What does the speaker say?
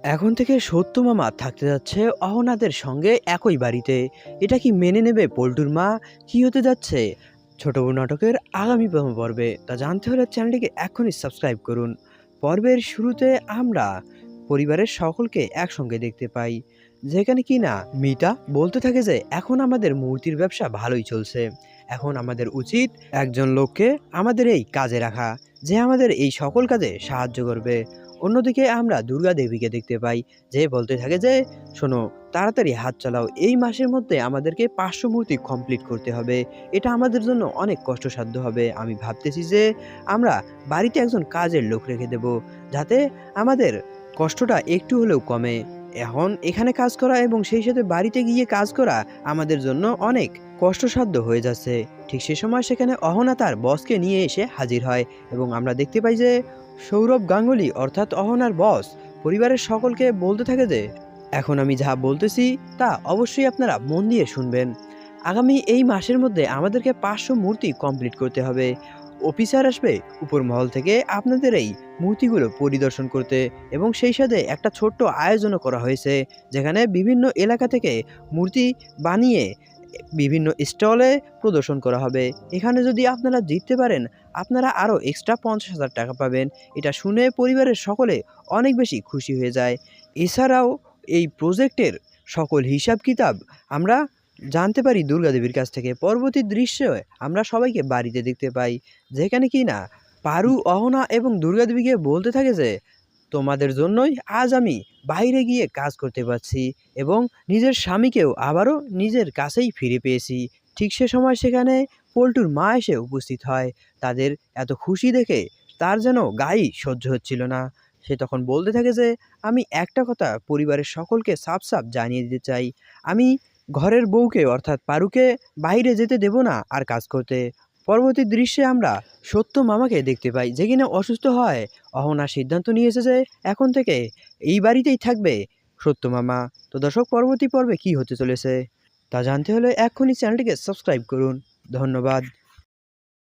এখন থেকে সত্য মামা থাকতে যাচ্ছে অহনাদের সঙ্গে একই বাড়িতে। এটা কি মেনে নেবে পল্টুর মা? কি হতে যাচ্ছে ছোট বউ নাটকের আগামী পর্বে তা জানতে হলে চ্যানেলটিকে এখনই সাবস্ক্রাইব করুন। পর্বের শুরুতে আমরা পরিবারের সকলকে একসঙ্গে দেখতে পাই, যেখানে কি না মিতা বলতে থাকে যে এখন আমাদের মূর্তির ব্যবসা ভালোই চলছে, এখন আমাদের উচিত একজন লোককে আমাদের এই কাজে রাখা, যে আমাদের এই সকল কাজে সাহায্য করবে। অন্যদিকে আমরা দুর্গা দেবীকে দেখতে পাই, যে বলতে থাকে যে শোনো, তাড়াতাড়ি হাত চালাও, এই মাসের মধ্যে আমাদেরকে 500 মূর্তি কমপ্লিট করতে হবে। এটা আমাদের জন্য অনেক কষ্টসাধ্য হবে। আমি ভাবতেছি যে আমরা বাড়িতে একজন কাজের লোক রেখে দেব, যাতে আমাদের কষ্টটা একটু হলেও কমে। এখন এখানে কাজ করা এবং সেই সাথে বাড়িতে গিয়ে কাজ করা আমাদের জন্য অনেক কষ্টসাধ্য হয়ে যাচ্ছে। ঠিক সে সময় সেখানে অহনা তার বসকে নিয়ে এসে হাজির হয় এবং আমরা দেখতে পাই যে সৌরভ গাঙ্গুলি অর্থাৎ অহনার বস পরিবারের সকলকে বলতে থাকে যে এখন আমি যা বলতেছি তা অবশ্যই আপনারা মন দিয়ে শুনবেন। আগামী এই মাসের মধ্যে আমাদেরকে 500 মূর্তি কমপ্লিট করতে হবে। অফিসার আসবে উপর মহল থেকে আপনাদের এই মূর্তিগুলো পরিদর্শন করতে, এবং সেই সাথে একটা ছোট্ট আয়োজনও করা হয়েছে, যেখানে বিভিন্ন এলাকা থেকে মূর্তি বানিয়ে বিভিন্ন স্টলে প্রদর্শন করা হবে। এখানে যদি আপনারা জিততে পারেন, আপনারা আরও এক্সট্রা 50,000 টাকা পাবেন। এটা শুনে পরিবারের সকলে অনেক বেশি খুশি হয়ে যায়। এছাড়াও এই প্রজেক্টের সকল হিসাব কিতাব আমরা জানতে পারি দুর্গাদেবীর কাছ থেকে। পরবর্তী দৃশ্যে আমরা সবাইকে বাড়িতে দেখতে পাই, যেখানে কি না পারু, অহনা এবং দুর্গাদেবীকে বলতে থাকে যে তোমাদের জন্যই আজ আমি বাইরে গিয়ে কাজ করতে পারছি এবং নিজের স্বামীকেও আবারও নিজের কাছেই ফিরে পেয়েছি। ঠিক সে সময় সেখানে পল্টুর মা এসে উপস্থিত হয়। তাদের এত খুশি দেখে তার যেন গায়েই সহ্য হচ্ছিল না। সে তখন বলতে থাকে যে আমি একটা কথা পরিবারের সকলকে সাফ সাফ জানিয়ে দিতে চাই, আমি ঘরের বউকে অর্থাৎ পারুকে বাইরে যেতে দেব না আর কাজ করতে। পরবর্তী দৃশ্যে আমরা সত্য মামাকে দেখতে পাই, যে কিনা অসুস্থ হয়। অহনা সিদ্ধান্ত নিয়েছে যে এখন থেকে এই বাড়িতেই থাকবে সত্য মামা। তো দর্শক, পরবর্তী পর্বে কি হতে চলেছে তা জানতে হলে এক্ষুনি চ্যানেলটিকে সাবস্ক্রাইব করুন। ধন্যবাদ।